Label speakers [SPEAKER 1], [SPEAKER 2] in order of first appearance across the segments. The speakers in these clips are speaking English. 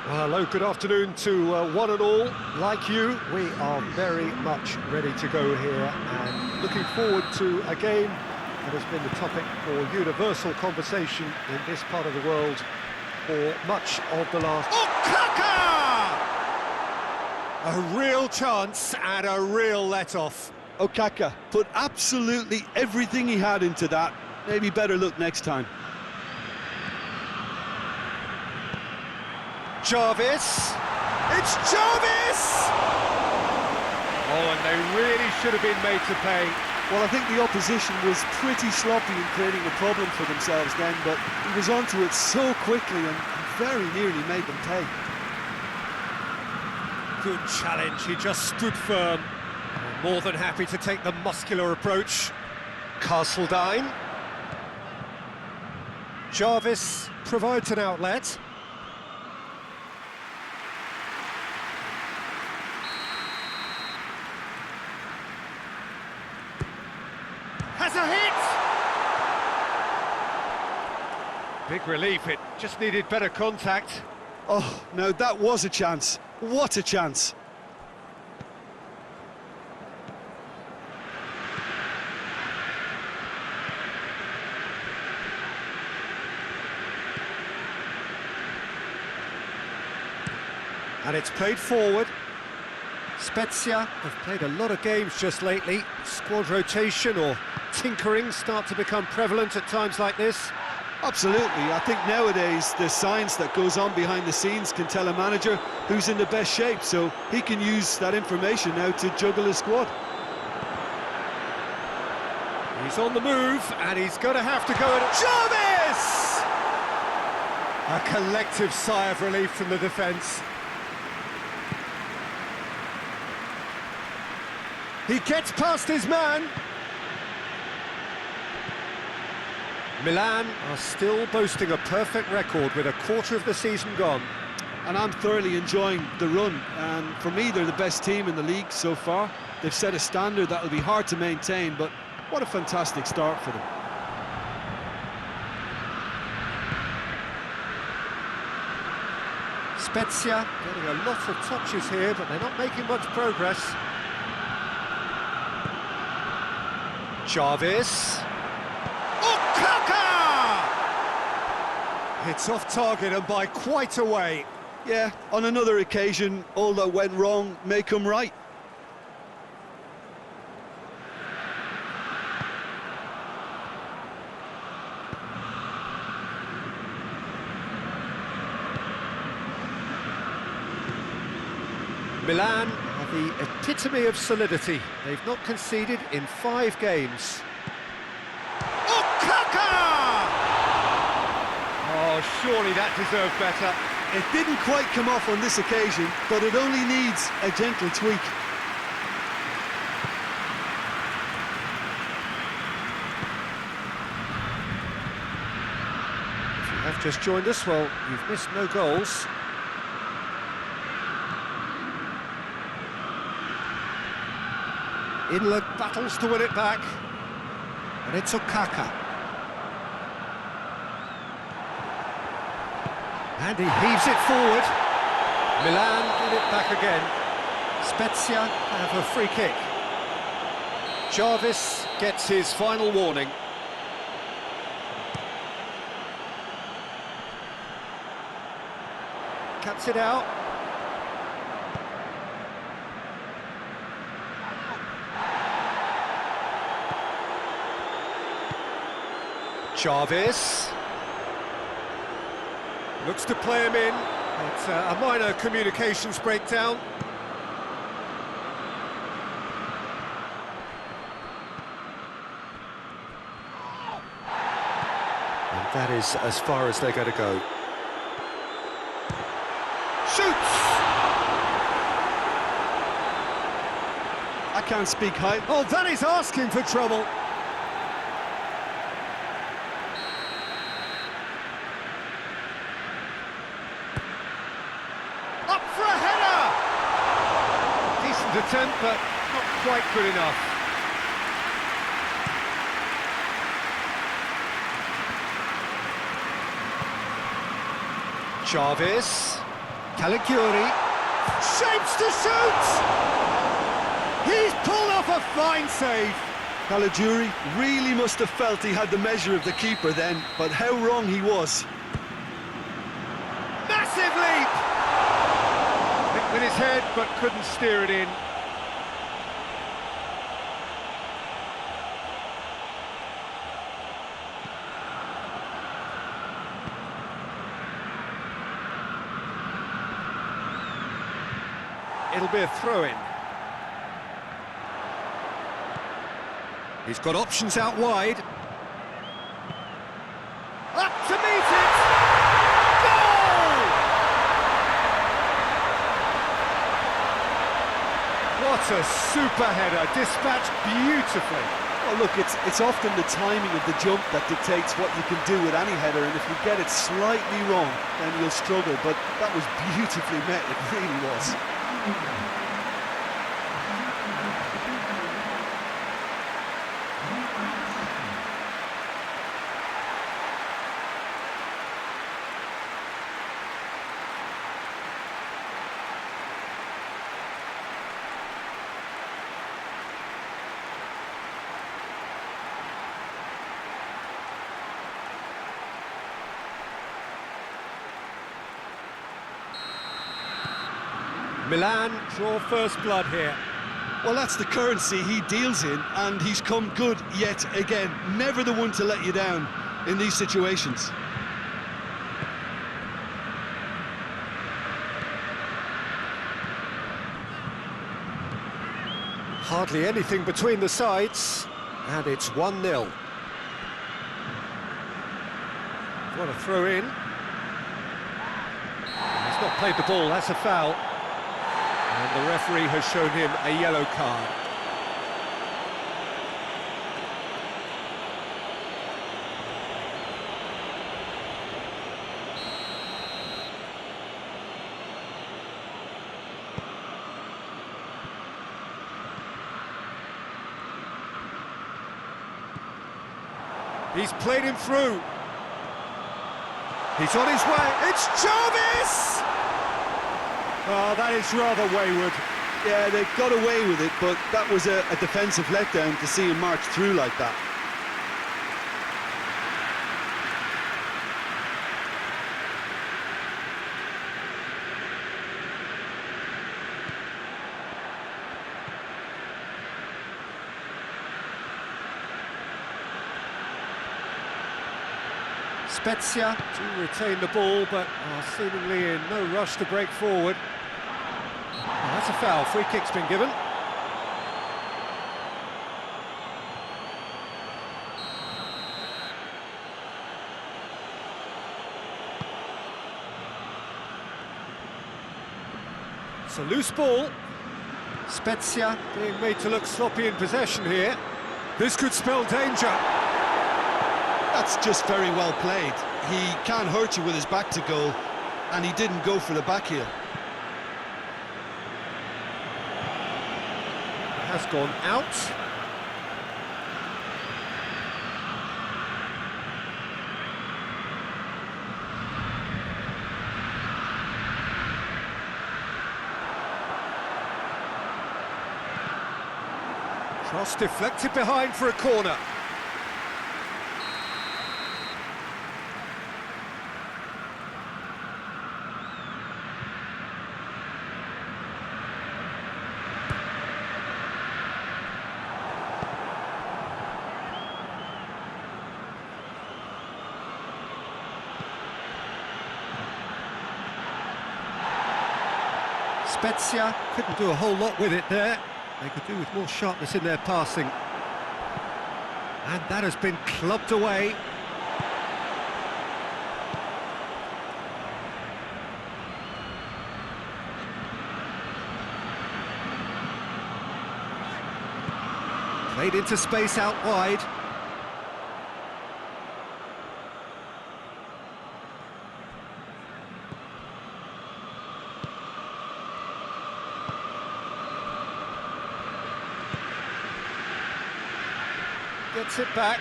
[SPEAKER 1] Well, hello, good afternoon to one and all. Like you, we are very much ready to go here and looking forward to a game that has been the topic for universal conversation in this part of the world for much of the last... Okaka! A real chance and a real let-off.
[SPEAKER 2] Okaka put absolutely everything he had into that. Maybe better luck next time.
[SPEAKER 1] Jarvis, it's Jarvis! Oh, and they really should have been made to pay.
[SPEAKER 2] Well, I think the opposition was pretty sloppy in creating a problem for themselves then, but he was onto it so quickly and very nearly made them pay.
[SPEAKER 1] Good challenge, he just stood firm. More than happy to take the muscular approach. Castledine. Jarvis provides an outlet. Has a hit! Big relief, it just needed better contact.
[SPEAKER 2] Oh, no, that was a chance. What a chance.
[SPEAKER 1] And it's played forward. Spezia have played a lot of games just lately. Squad rotation or tinkering start to become prevalent at times like this.
[SPEAKER 2] Absolutely. I think nowadays the science that goes on behind the scenes can tell a manager who's in the best shape, so he can use that information now to juggle his squad.
[SPEAKER 1] He's on the move, and he's going to have to go at Jarvis! A collective sigh of relief from the defence. He gets past his man. Milan are still boasting a perfect record with a quarter of the season gone.
[SPEAKER 2] And I'm thoroughly enjoying the run. And for me, they're the best team in the league so far. They've set a standard that will be hard to maintain, but what a fantastic start for them.
[SPEAKER 1] Spezia getting a lot of touches here, but they're not making much progress. Jarvis. Okaka! It's off target and by quite a way.
[SPEAKER 2] Yeah, on another occasion, all that went wrong may come right.
[SPEAKER 1] Milan are the epitome of solidity. They've not conceded in 5 games. Okaka! Oh, surely that deserved better.
[SPEAKER 2] It didn't quite come off on this occasion, but it only needs a gentle tweak.
[SPEAKER 1] If you have just joined us, well, you've missed no goals. Inlet battles to win it back. And it's Okaka. And he heaves it forward. Milan get it back again. Spezia have a free kick. Jarvis gets his final warning. Cuts it out. Jarvis looks to play him in. It's a minor communications breakdown. And that is as far as they're going to go. Shoots!
[SPEAKER 2] I can't speak high.
[SPEAKER 1] Oh, that is asking for trouble. Up for a header! Decent attempt, but not quite good enough. Jarvis Caligiuri shapes to shoot! He's pulled off a fine save.
[SPEAKER 2] Caligiuri really must have felt he had the measure of the keeper then, but how wrong he was.
[SPEAKER 1] Massive leap! Hit with his head, but couldn't steer it in. It'll be a throw-in. He's got options out wide. Up to meet it! Goal! What a super header, dispatched beautifully.
[SPEAKER 2] Well, look, it's often the timing of the jump that dictates what you can do with any header, and if you get it slightly wrong, then you'll struggle, but that was beautifully met, it really was.
[SPEAKER 1] Milan draw first blood here.
[SPEAKER 2] Well, that's the currency he deals in, and he's come good yet again. Never the one to let you down in these situations.
[SPEAKER 1] Hardly anything between the sides, and it's 1-0. What a throw in. He's not played the ball, that's a foul. And the referee has shown him a yellow card. He's played him through. He's on his way. It's Jarvis! Oh, that is rather wayward.
[SPEAKER 2] Yeah, they got away with it, but that was a defensive letdown to see him march through like that.
[SPEAKER 1] Spezia to retain the ball, but are seemingly in no rush to break forward. Oh, that's a foul. Free kick's been given. It's a loose ball. Spezia being made to look sloppy in possession here. This could spell danger.
[SPEAKER 2] That's just very well played. He can't hurt you with his back to goal, and he didn't go for the back heel.
[SPEAKER 1] Has gone out. Cross deflected behind for a corner. Spezia couldn't do a whole lot with it there. They could do with more sharpness in their passing. And that has been clubbed away. Played into space out wide. Gets it back.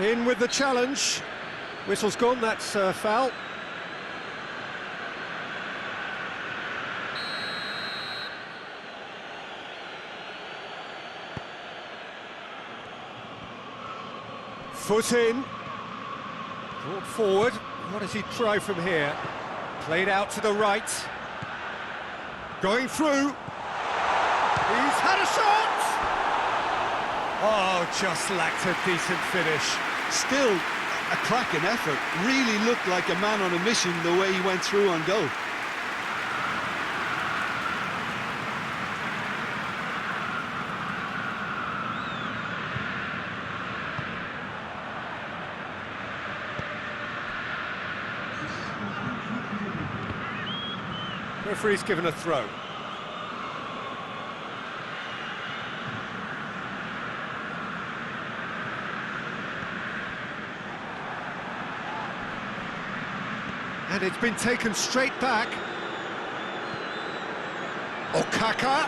[SPEAKER 1] In with the challenge. Whistle's gone, that's foul. Foot in. Brought forward. What does he try from here? Played out to the right. Going through. He's had a shot! Oh, just lacked a decent finish.
[SPEAKER 2] Still a cracking effort. Really looked like a man on a mission the way he went through on goal.
[SPEAKER 1] Referee's given a throw. And it's been taken straight back. Okaka.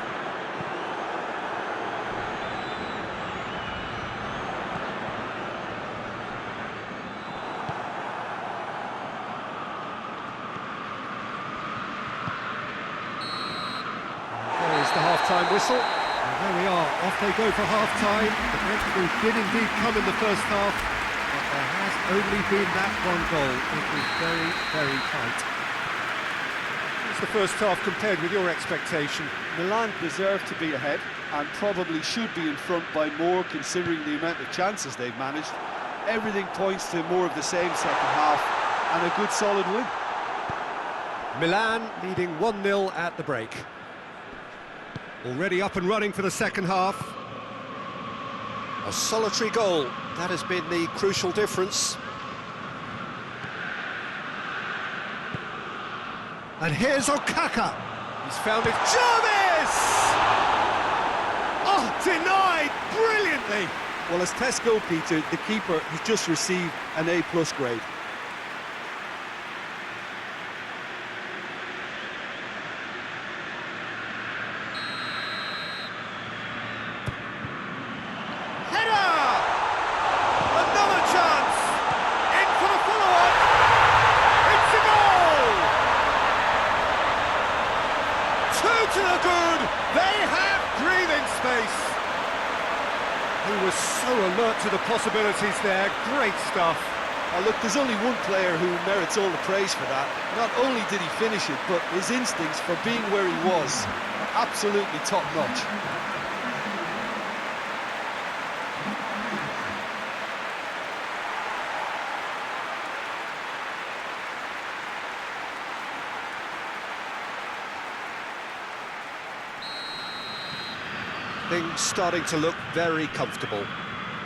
[SPEAKER 1] There is the half-time whistle. And there we are, off they go for half-time. The breakthrough did indeed come in the first half, but there has only been that one goal. It was very, very tight. What's the first half compared with your expectation?
[SPEAKER 2] Milan deserve to be ahead and probably should be in front by more considering the amount of chances they've managed. Everything points to more of the same second half and a good solid win.
[SPEAKER 1] Milan leading 1-0 at the break. Already up and running for the second half. A solitary goal, that has been the crucial difference. And here's Okaka. He's found it. Jarvis! Oh, denied brilliantly.
[SPEAKER 2] Well, as test goalkeeper, the keeper has just received an A+ grade.
[SPEAKER 1] To the good, they have breathing space. He was so alert to the possibilities there, great stuff.
[SPEAKER 2] Oh, look, there's only one player who merits all the praise for that. Not only did he finish it, but his instincts for being where he was are absolutely top-notch.
[SPEAKER 1] Things starting to look very comfortable.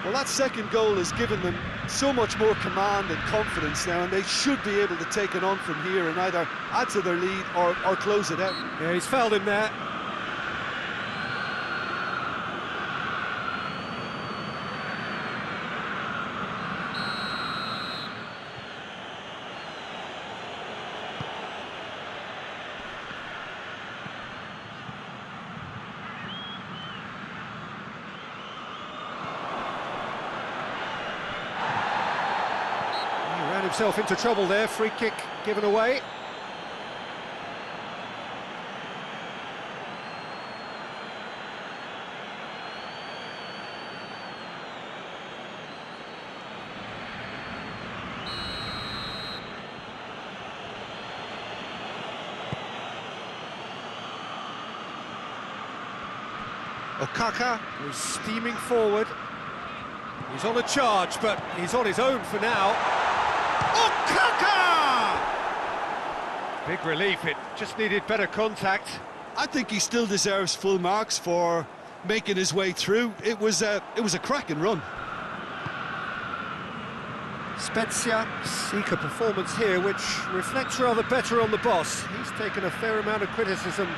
[SPEAKER 2] Well, that second goal has given them so much more command and confidence now, and they should be able to take it on from here and either add to their lead or close it out.
[SPEAKER 1] Yeah, he's fouled him there. Himself into trouble there, free kick given away. Okaka was steaming forward. He's on a charge, but he's on his own for now. Okaka! Big relief, it just needed better contact.
[SPEAKER 2] I think he still deserves full marks for making his way through. It was a cracking run.
[SPEAKER 1] Spezia seek a performance here which reflects rather better on the boss. He's taken a fair amount of criticism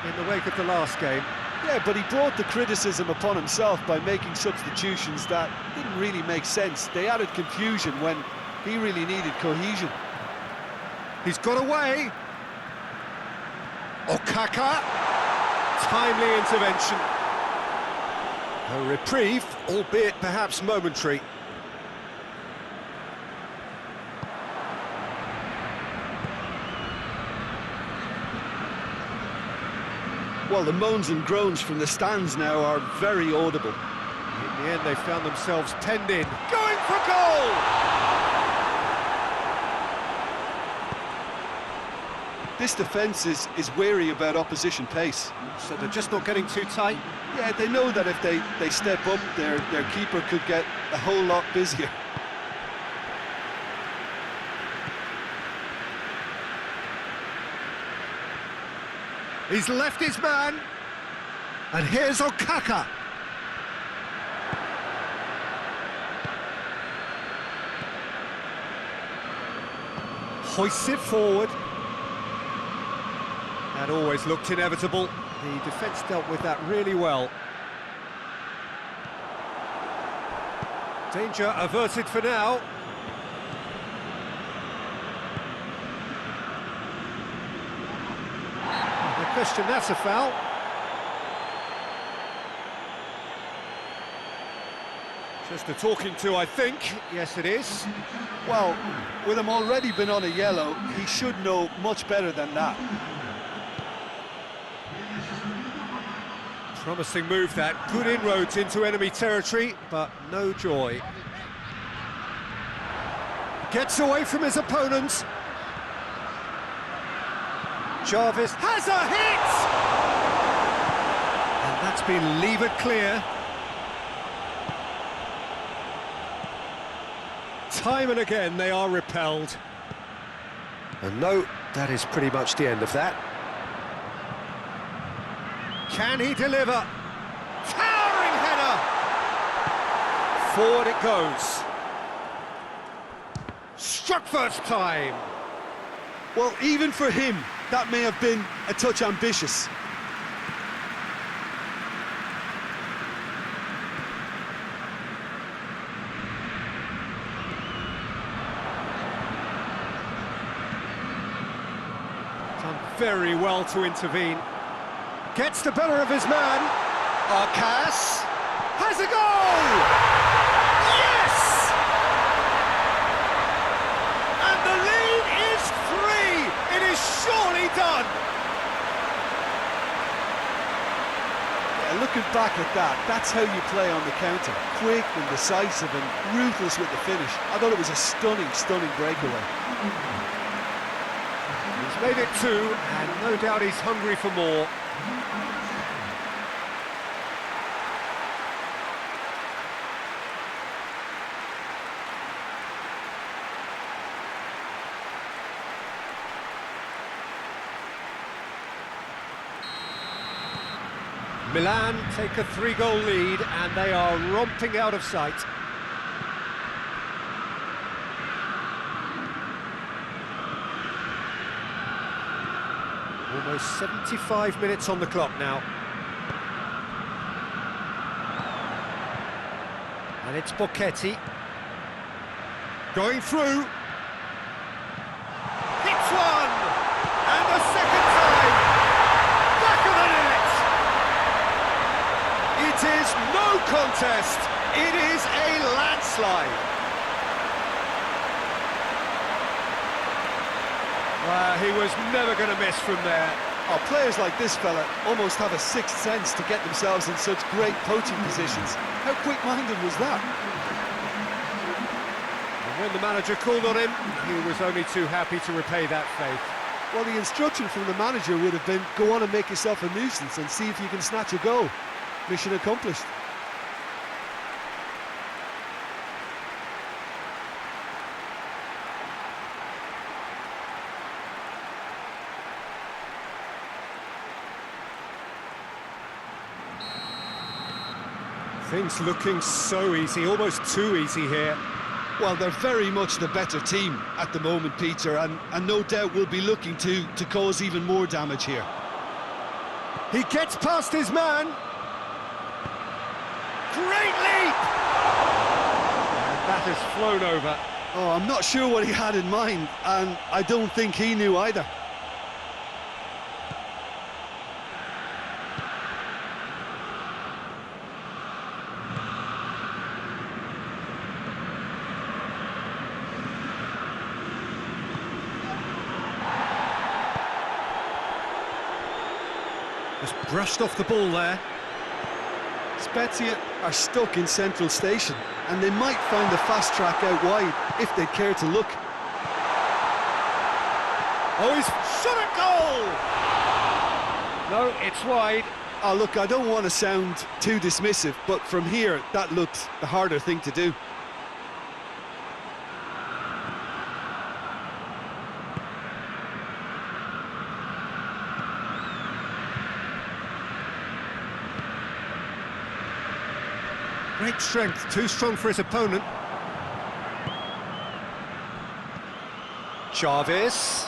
[SPEAKER 1] in the wake of the last game.
[SPEAKER 2] Yeah, but he brought the criticism upon himself by making substitutions that didn't really make sense. They added confusion when he really needed cohesion.
[SPEAKER 1] He's got away. Okaka. Timely intervention. A reprieve, albeit perhaps momentary.
[SPEAKER 2] Well, the moans and groans from the stands now are very audible.
[SPEAKER 1] In the end, they found themselves penned in. Going for goal!
[SPEAKER 2] This defence is wary about opposition pace.
[SPEAKER 1] So they're just not getting too tight.
[SPEAKER 2] Yeah, they know that if they step up, their keeper could get a whole lot busier.
[SPEAKER 1] He's left his man. And here's Okaka. Hoists it forward. That always looked inevitable. The defence dealt with that really well. Danger averted for now. No question, that's a foul. Just a talking to, I think. Yes, it is.
[SPEAKER 2] Well, with him already been on a yellow, he should know much better than that.
[SPEAKER 1] Promising move that. Good inroads into enemy territory, but no joy. Gets away from his opponents. Jarvis has a hit! And that's been levered clear. Time and again they are repelled. And no, that is pretty much the end of that. Can he deliver? Towering header! Forward it goes. Struck first time.
[SPEAKER 2] Well, even for him, that may have been a touch ambitious.
[SPEAKER 1] Done very well to intervene. Gets the better of his man. Arcas has a goal! Yes! And the lead is 3! It is surely done!
[SPEAKER 2] Yeah, looking back at that, that's how you play on the counter. Quick and decisive and ruthless with the finish. I thought it was a stunning, stunning breakaway.
[SPEAKER 1] He's made it 2, and no doubt he's hungry for more. Milan take a 3-goal lead and they are romping out of sight. Almost 75 minutes on the clock now. And it's Bocchetti. Going through. Hits one! And the second time! Back of the net! It is no contest. It is a landslide. He was never going to miss from there.
[SPEAKER 2] Oh, players like this fella almost have a sixth sense to get themselves in such great poaching positions. How quick-minded was that?
[SPEAKER 1] And when the manager called on him, he was only too happy to repay that faith.
[SPEAKER 2] Well, the instruction from the manager would have been, go on and make yourself a nuisance and see if you can snatch a goal. Mission accomplished.
[SPEAKER 1] Things looking so easy, almost too easy here.
[SPEAKER 2] Well, they're very much the better team at the moment, Peter, and no doubt will be looking to cause even more damage here.
[SPEAKER 1] He gets past his man. Great leap! And that has flown over.
[SPEAKER 2] Oh, I'm not sure what he had in mind, and I don't think he knew either.
[SPEAKER 1] Just Brushed off the ball there.
[SPEAKER 2] Spezia are stuck in central station, and they might find the fast track out wide if they'd care to look.
[SPEAKER 1] Oh, he's shot at goal! No, it's wide.
[SPEAKER 2] Oh, look, I don't want to sound too dismissive, but from here, that looked the harder thing to do.
[SPEAKER 1] Great strength, too strong for his opponent. Chavez.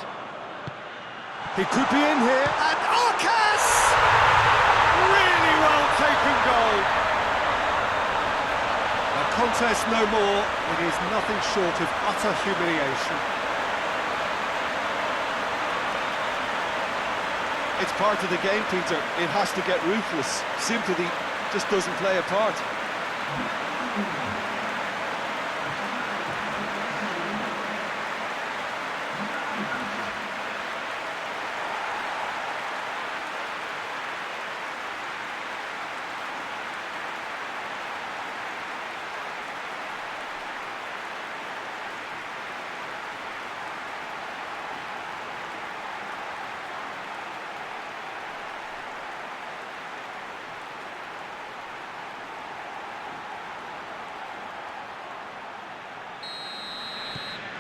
[SPEAKER 1] He could be in here, and Akas! Really well taken goal. A contest no more, it is nothing short of utter humiliation.
[SPEAKER 2] It's part of the game, Peter. It has to get ruthless. Sympathy just doesn't play a part.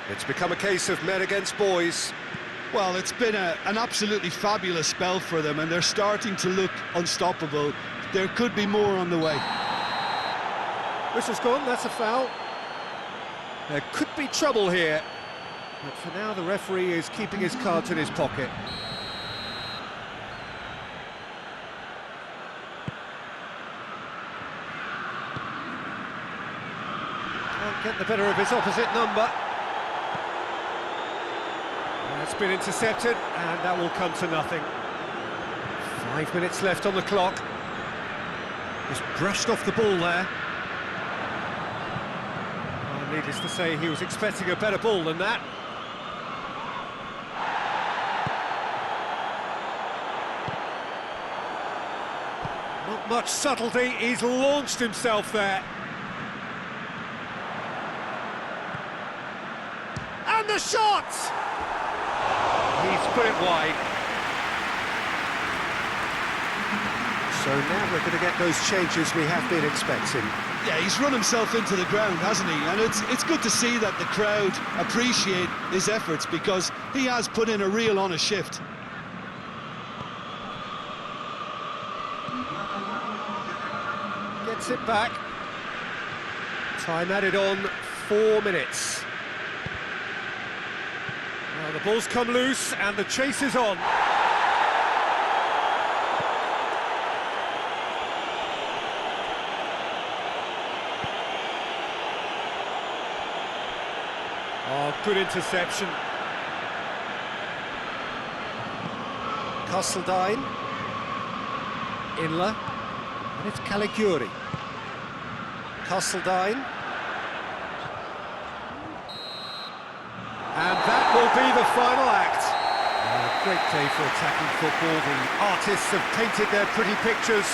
[SPEAKER 1] It's become a case of men against boys.
[SPEAKER 2] Well, it's been an absolutely fabulous spell for them, and they're starting to look unstoppable. There could be more on the way.
[SPEAKER 1] Whistle's gone, that's a foul. There could be trouble here. But for now, the referee is keeping his cards in his pocket. Can't get the better of his opposite number. It's been intercepted, and that will come to nothing. 5 minutes left on the clock. Just brushed off the ball there. Oh, needless to say, he was expecting a better ball than that. Not much subtlety, he's launched himself there. And the shot! He's put it wide. So now we're going to get those changes we have been expecting.
[SPEAKER 2] Yeah, he's run himself into the ground, hasn't he? And it's good to see that the crowd appreciate his efforts, because he has put in a real honest shift.
[SPEAKER 1] Gets it back. Time added on, 4 minutes. Well, the ball's come loose and the chase is on. Oh, good interception. Castledine. Inler. And it's Caligiuri. Castledine. And that will be the final act. A great day for attacking football. The artists have painted their pretty pictures.